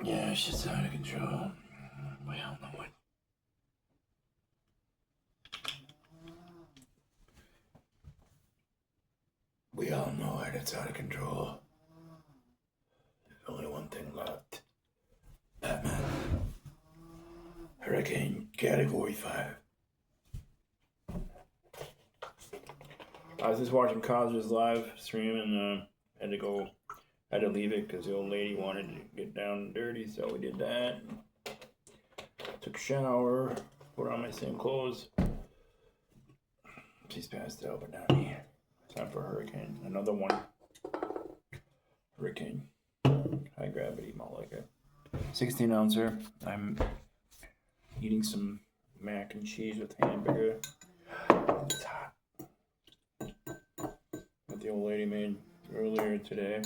Yeah, shit's out of control. We all know it. We all know it. It's out of control. There's only one thing left. Batman. Hurricane Category 5. I was just watching Cosby's live stream and had to leave it because the old lady wanted to get down and dirty, so we did that. Took a shower, put on my same clothes. She's passed out, but not me. Time for a hurricane. Another one. Hurricane. High gravity malt liquor. 16 ouncer. I'm eating some mac and cheese with hamburger. It's hot. What the old lady made earlier today.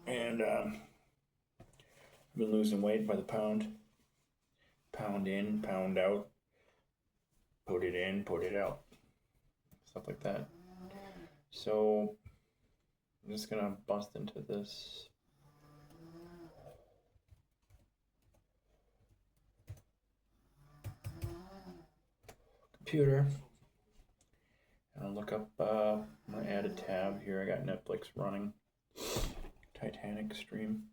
And I've been losing weight by the pound. Pound in, pound out. Put it in, put it out. Stuff like that. So I'm just gonna bust into this computer and I'll look up, I'm gonna add a tab here. I got Netflix running. Titanic stream.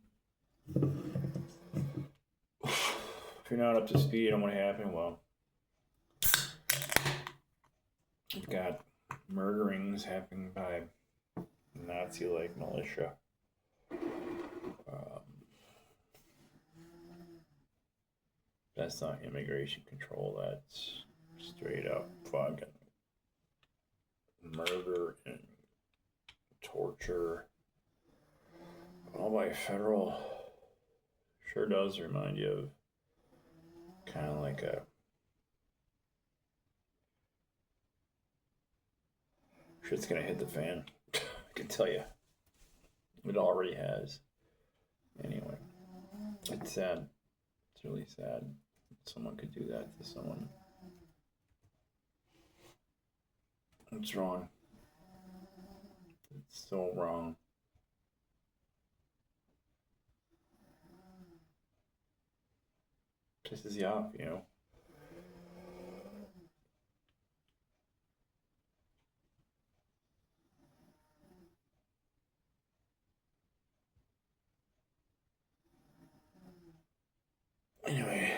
If you're not up to speed on what happened, well, you've got murderings happening by Nazi-like militia. That's not immigration control. That's straight up fucking murder and torture. All by federal. Sure does remind you of kind of like a shit's gonna hit the fan. I can tell you. It already has. Anyway, it's sad. It's really sad. Someone could do that to someone. It's wrong. It's so wrong. Pisses you off, you know. Anyway.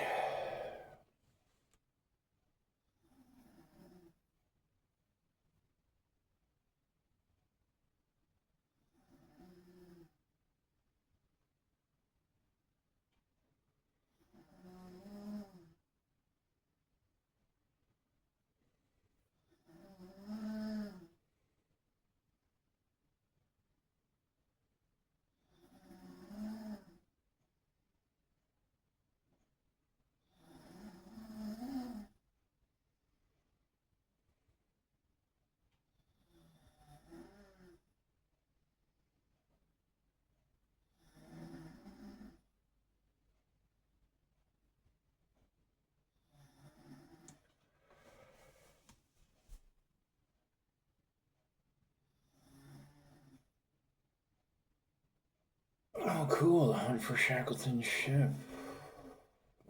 Oh, cool. The Hunt for Shackleton's ship.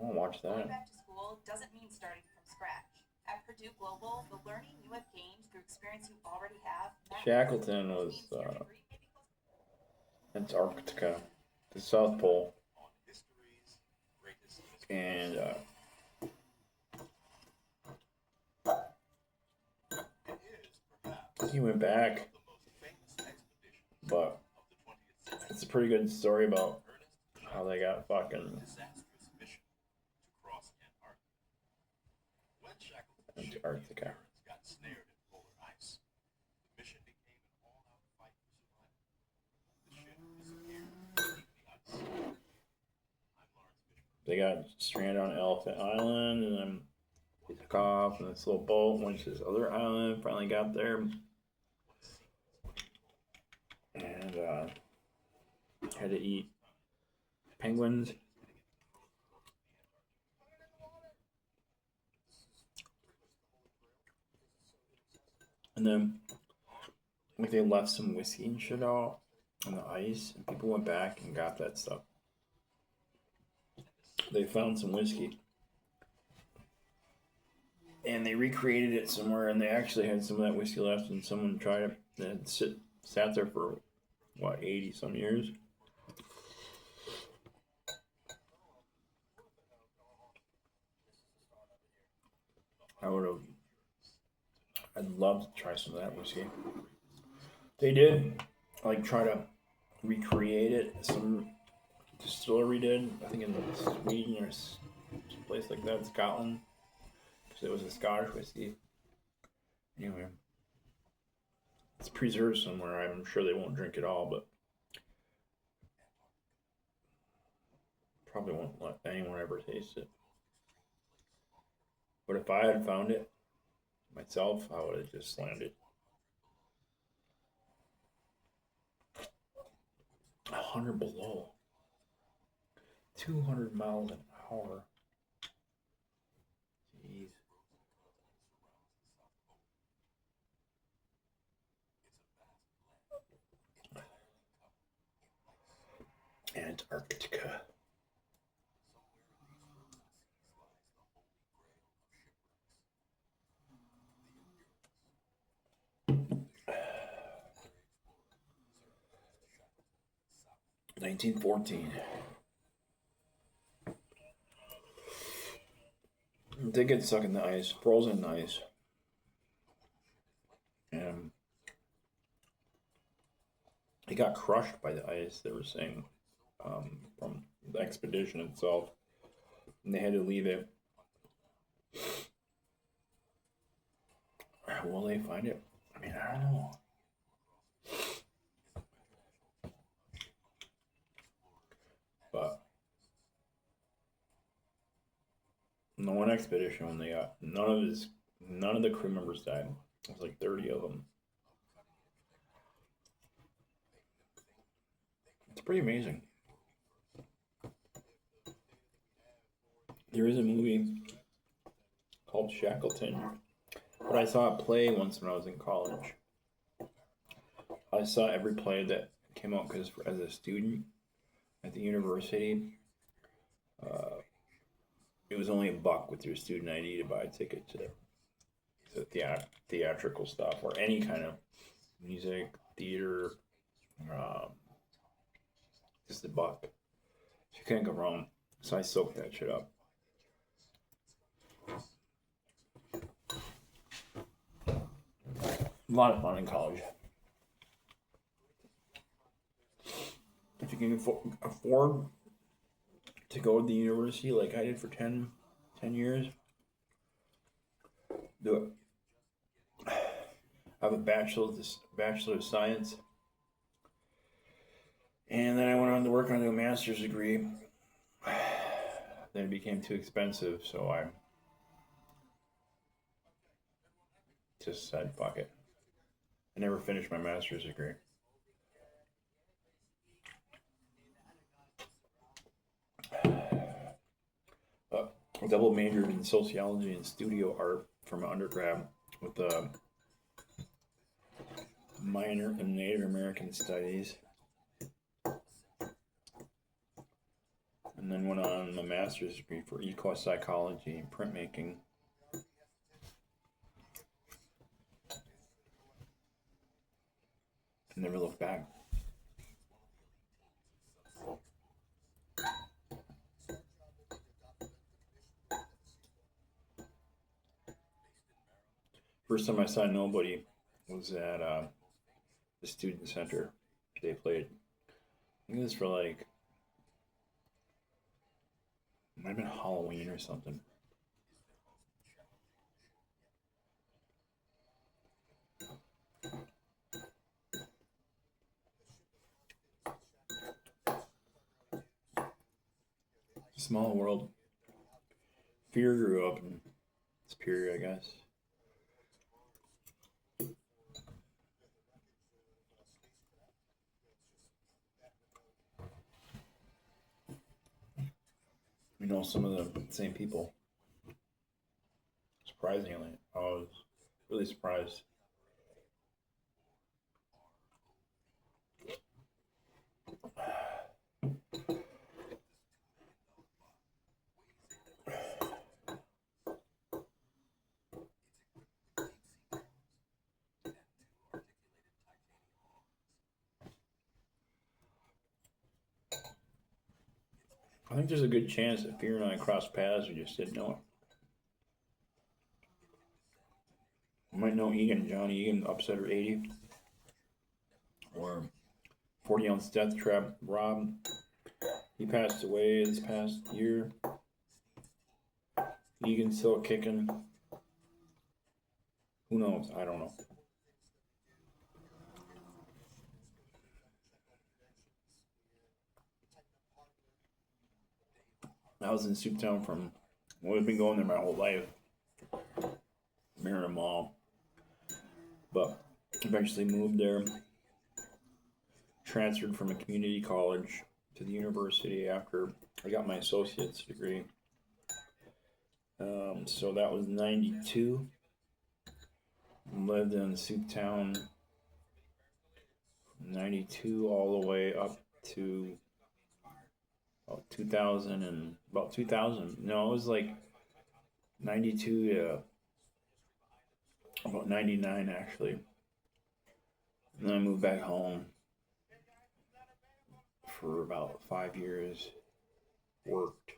I want to watch that. Going back to school doesn't mean starting from scratch. At Purdue Global, the learning you have gained through experience you already have. Shackleton was Antarctica, the South Pole, and he went back, but it's a pretty good story about how they got fucking Antarctica. They got stranded on Elephant Island, and then they took off in this little boat, went to this other island, finally got there, and had to eat penguins. And then, like, they left some whiskey and shit out on the ice, and people went back and got that stuff. They found some whiskey, and they recreated it somewhere, and they actually had some of that whiskey left, and someone tried it, and it sat there for, what, 80 some years? I'd love to try some of that whiskey. They did, like, try to recreate it. Some distillery did, I think in Sweden or some place like that, Scotland, because it was a Scottish whiskey. Anyway, it's preserved somewhere. I'm sure they won't drink it all, but probably won't let anyone ever taste it. But if I had found it myself, I would have just slammed it. 100 below. 200 miles an hour. Jeez. Antarctica. $1914. They get stuck in the ice, frozen ice. And he got crushed by the ice, they were saying, from the expedition itself. And they had to leave it. Will they find it? I mean, I don't know. But in the one expedition, when they got none of the crew members died. It was like 30 of them. It's pretty amazing. There is a movie called Shackleton, but I saw a play once when I was in college. I saw every play that came out because as a student at the university, it was only $1 with your student ID to buy a ticket to theatrical stuff or any kind of music, theater, just $1. You can't go wrong. So I soaked that shit up. A lot of fun in college. If you can afford to go to the university like I did for 10 years, do it. I have a bachelor of science, and then I went on to work on a master's degree. Then it became too expensive, so I just said fuck it. I never finished my master's degree. I double majored in sociology and studio art from undergrad with a minor in Native American studies. And then went on a master's degree for eco-psychology and printmaking. Never looked back. First time I saw Nobody was at the student center. They played, I think it was for like, it might have been Halloween or something. Small world. Fear grew up in Superior, I guess. We know some of the same people. Surprisingly, I was really surprised. I think there's a good chance that Fear and I crossed paths. We just didn't know it. You might know Egan, John Egan, Upsetter 80, or 40 Ounce Death Trap Rob. He passed away this past year. Egan's still kicking. Who knows? I don't know. I was in Souptown from, well, I've been going there my whole life. Mariner Mall. But eventually moved there. Transferred from a community college to the university after I got my associate's degree. So that was 92. Lived in Souptown 92 all the way up to about 2000 no, it was like 92 to about 99 actually. And then I moved back home for about 5 years, worked,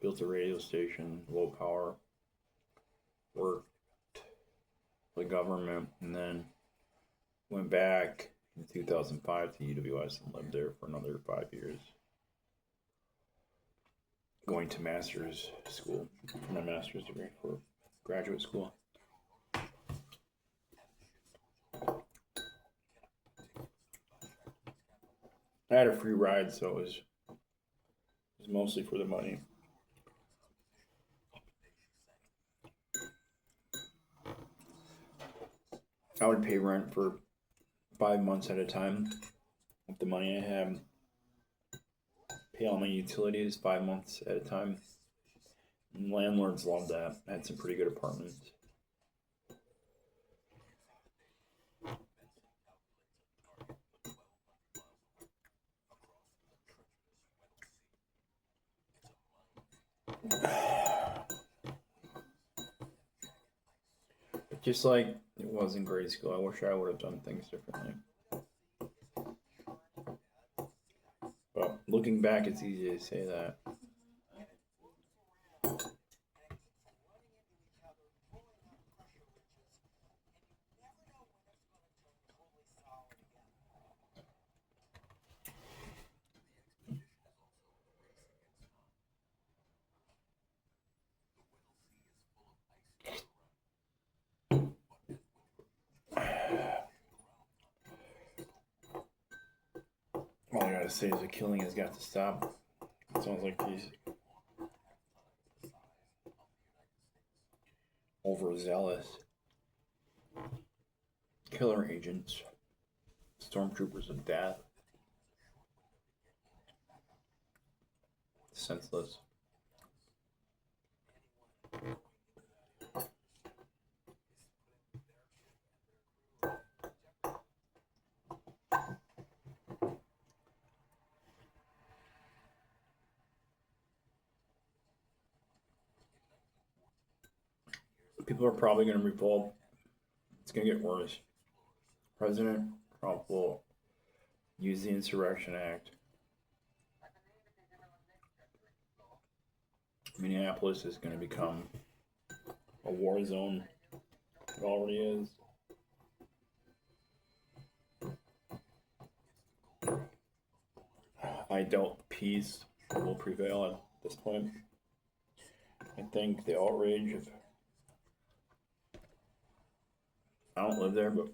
built a radio station, low power, worked for the government, and then went back in 2005 to UWS and lived there for another 5 years. Going to master's school for my master's degree for graduate school. I had a free ride, so it was mostly for the money. I would pay rent for 5 months at a time with the money I had. Pay all my utilities 5 months at a time. And landlords loved that. I had some pretty good apartments. Just like it was in grade school, I wish I would have done things differently. But looking back, it's easy to say that. All I gotta say is the killing has got to stop. It sounds like he's overzealous. Killer agents, stormtroopers of death, senseless. People are probably going to revolt. It's going to get worse. President Trump will use the Insurrection Act. Minneapolis is going to become a war zone. It already is. I doubt peace will prevail at this point. I think the outrage of... I don't live there, but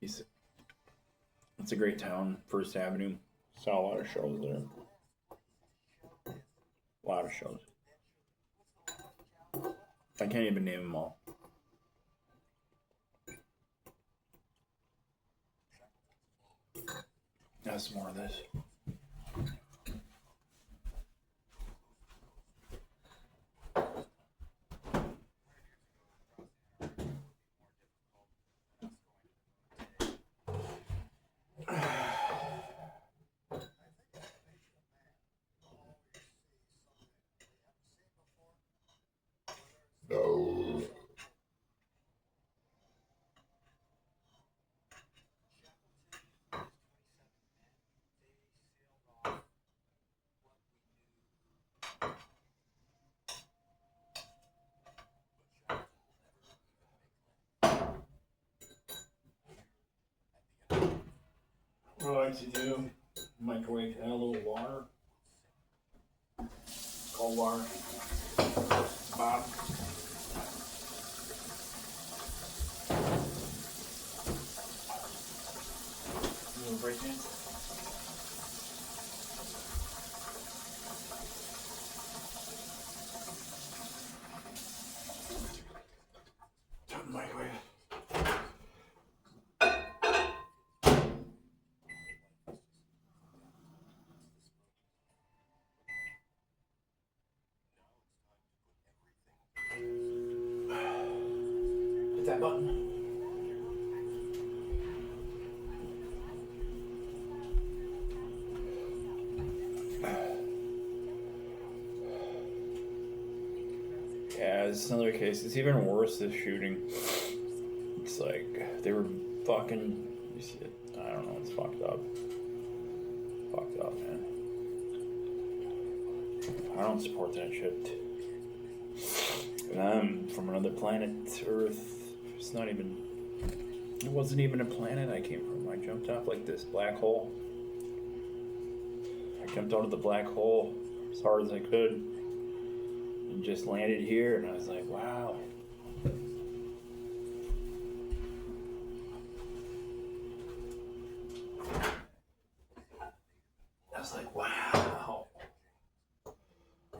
it's a great town. First Avenue. Saw a lot of shows there. A lot of shows. I can't even name them all. That's more of this. No. like to do, microwave, add a little water, cold water, bottom. A little break in. Turn the microwave. Hit that button. Yeah, it's another case. It's even worse, this shooting. It's like they were fucking. You see it? I don't know. It's fucked up. Fucked up, man. I don't support that shit. And I'm from another planet, Earth. It's not even. It wasn't even a planet I came from. I jumped off like this black hole. I jumped out of the black hole as hard as I could and just landed here, and I was like, wow. I was like, wow.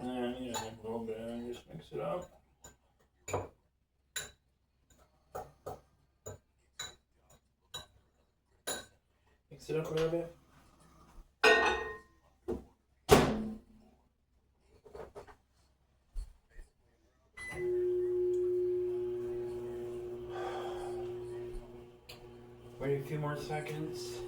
And then, a little bit, and just mix it up. Mix it up a little bit. Wait a few more seconds.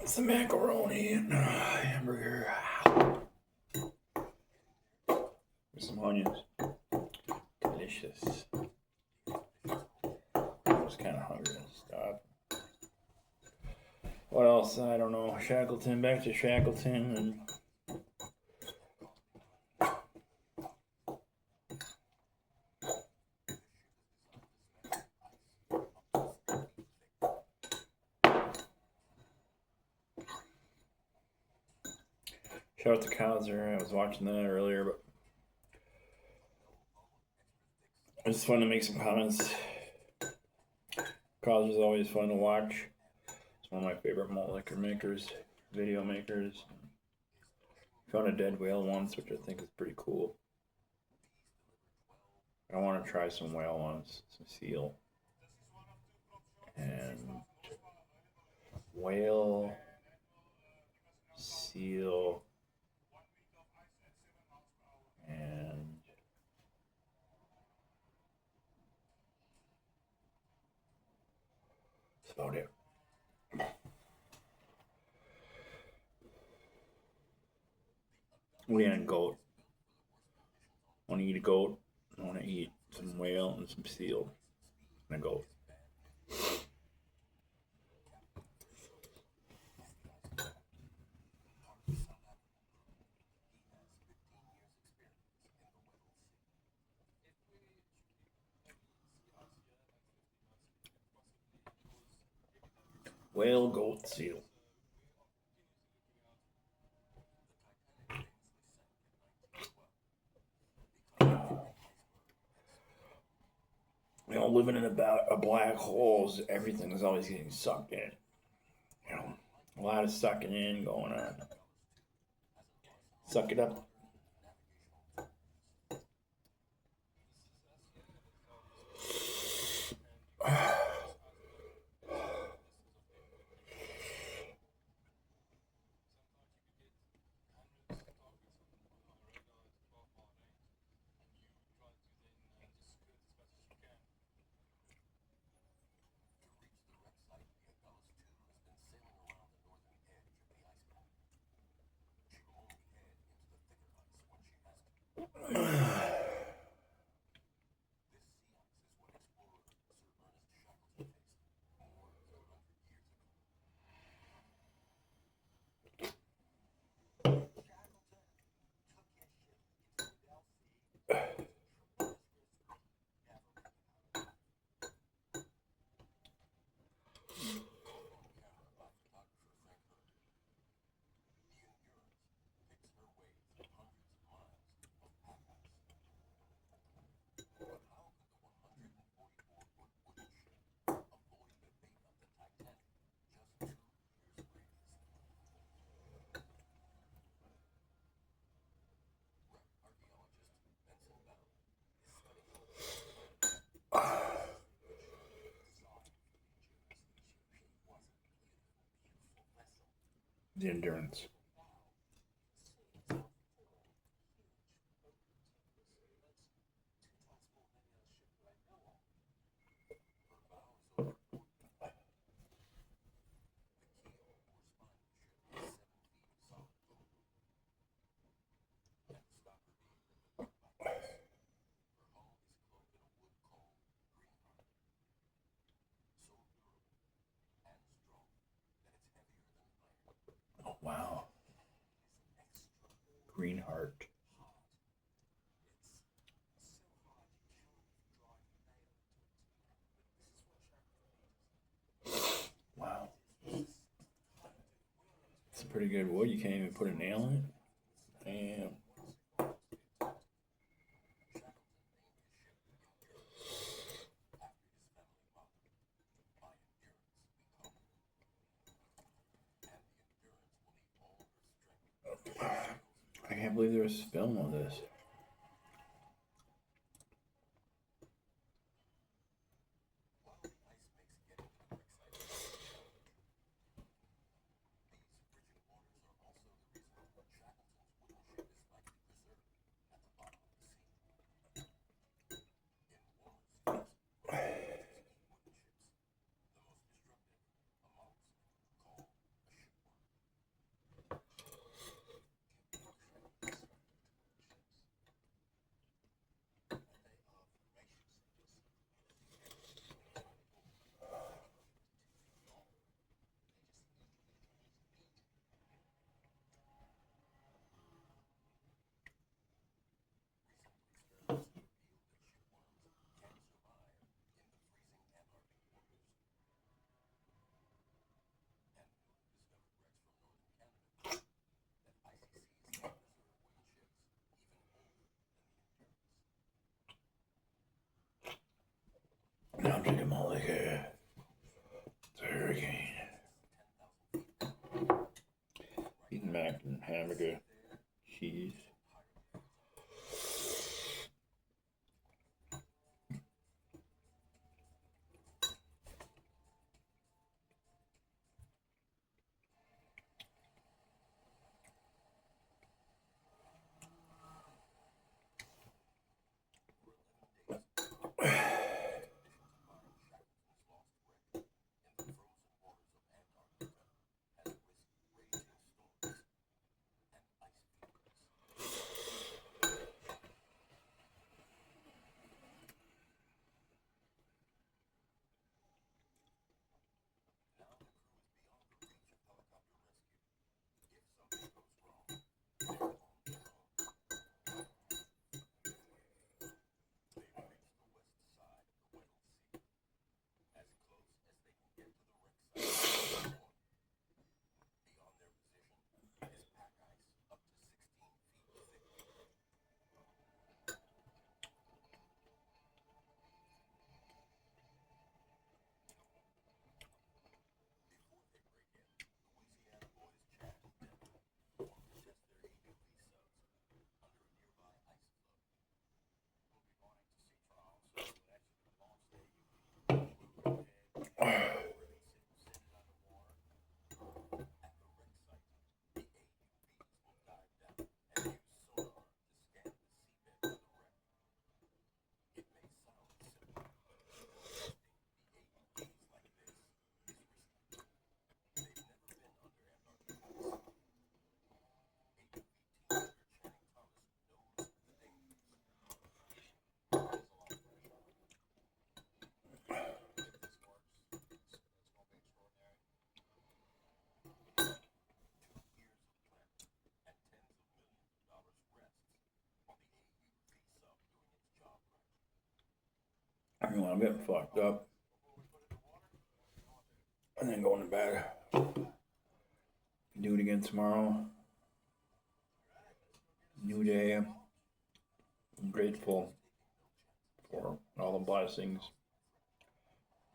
Some macaroni and hamburger. With some onions. Delicious. I was kind of hungry and stop. What else? I don't know. Shackleton, back to Shackleton, and shout out to Kaiser. I was watching that earlier, but it's fun to make some comments. Kaiser's always fun to watch. It's one of my favorite malt liquor makers, video makers. Found a dead whale once, which I think is pretty cool. I want to try some whale once, some seal. And whale, seal, and that's about it. We and goat. Want to eat a goat? I want to eat some whale and some seal and a goat. Whale, goat, seal. Living in a black hole, everything is always getting sucked in. A lot of sucking in going on. Suck it up. the endurance. Oh, wow. Green heart. Wow. It's a pretty good wood. You can't even put a nail in it. Damn. I can't believe there was film of this. Now I'm drinking malt liquor. It's a hurricane. Eating mac and hamburger. Cheese. You know, I'm getting fucked up. And then going to bed. Do it again tomorrow. New day. I'm grateful for all the blessings.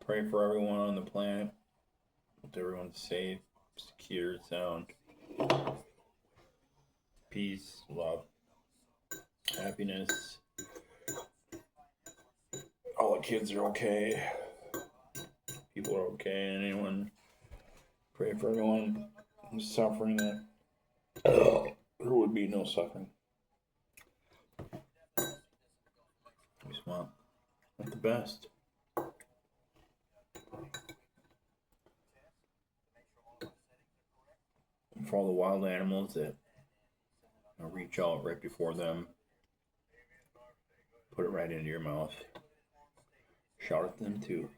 Pray for everyone on the planet. Hope everyone's safe, secure, sound. Peace, love, happiness. All the kids are okay. People are okay. Anyone. Pray for everyone. suffering that there would be no suffering. We just want the best. And for all the wild animals that reach out right before them, put it right into your mouth. Shout at them too.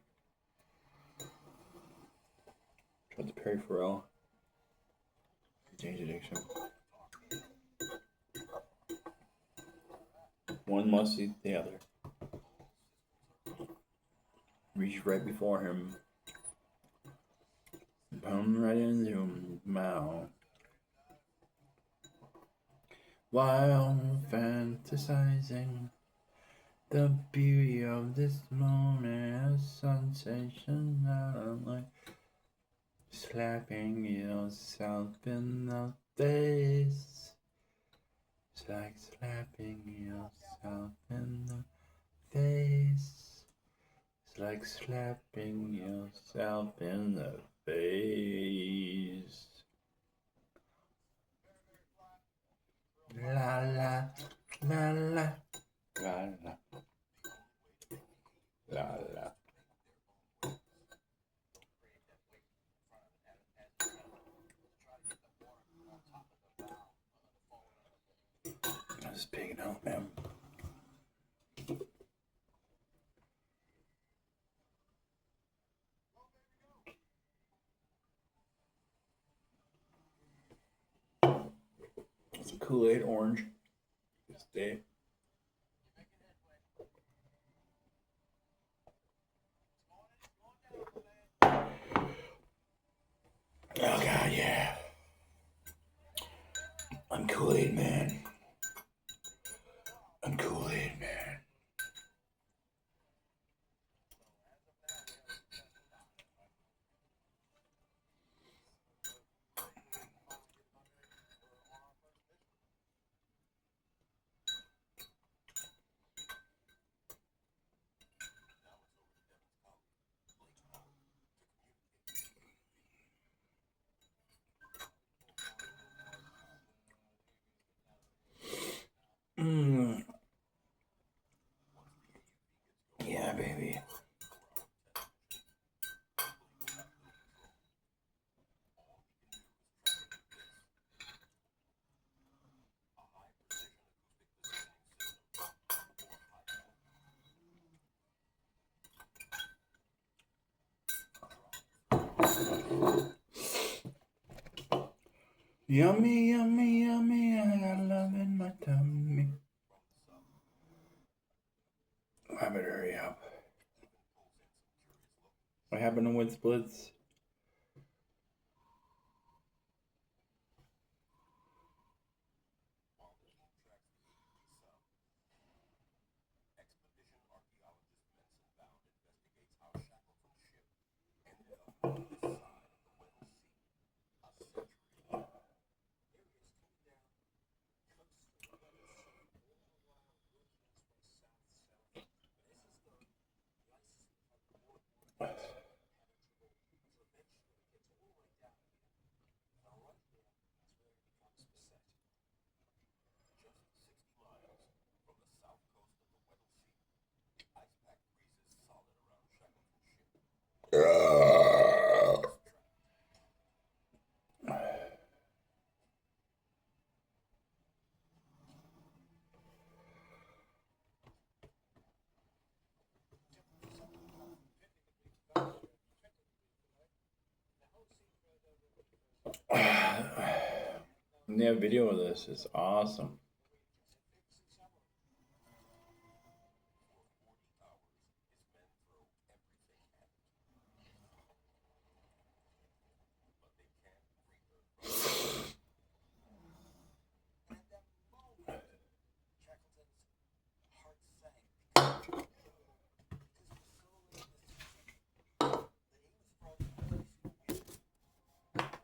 Shout to Perry Farrell. Change addiction. One must eat the other. Reach right before him. Pound right into his mouth. While fantasizing the beauty of this moment, a sensation like slapping yourself in the face. It's like slapping yourself in the face. It's like slapping yourself in the face. La la la la la la la la. I was pigging out, man. It's a Kool-Aid orange this day. Oh God, yeah. I'm Kool-Aid man. I'm Kool-Aid man. Yeah, baby. Yummy, yummy, yummy, I got love in my tummy. I better hurry up. What happened to Wood Splits? And they have video of this. It's awesome.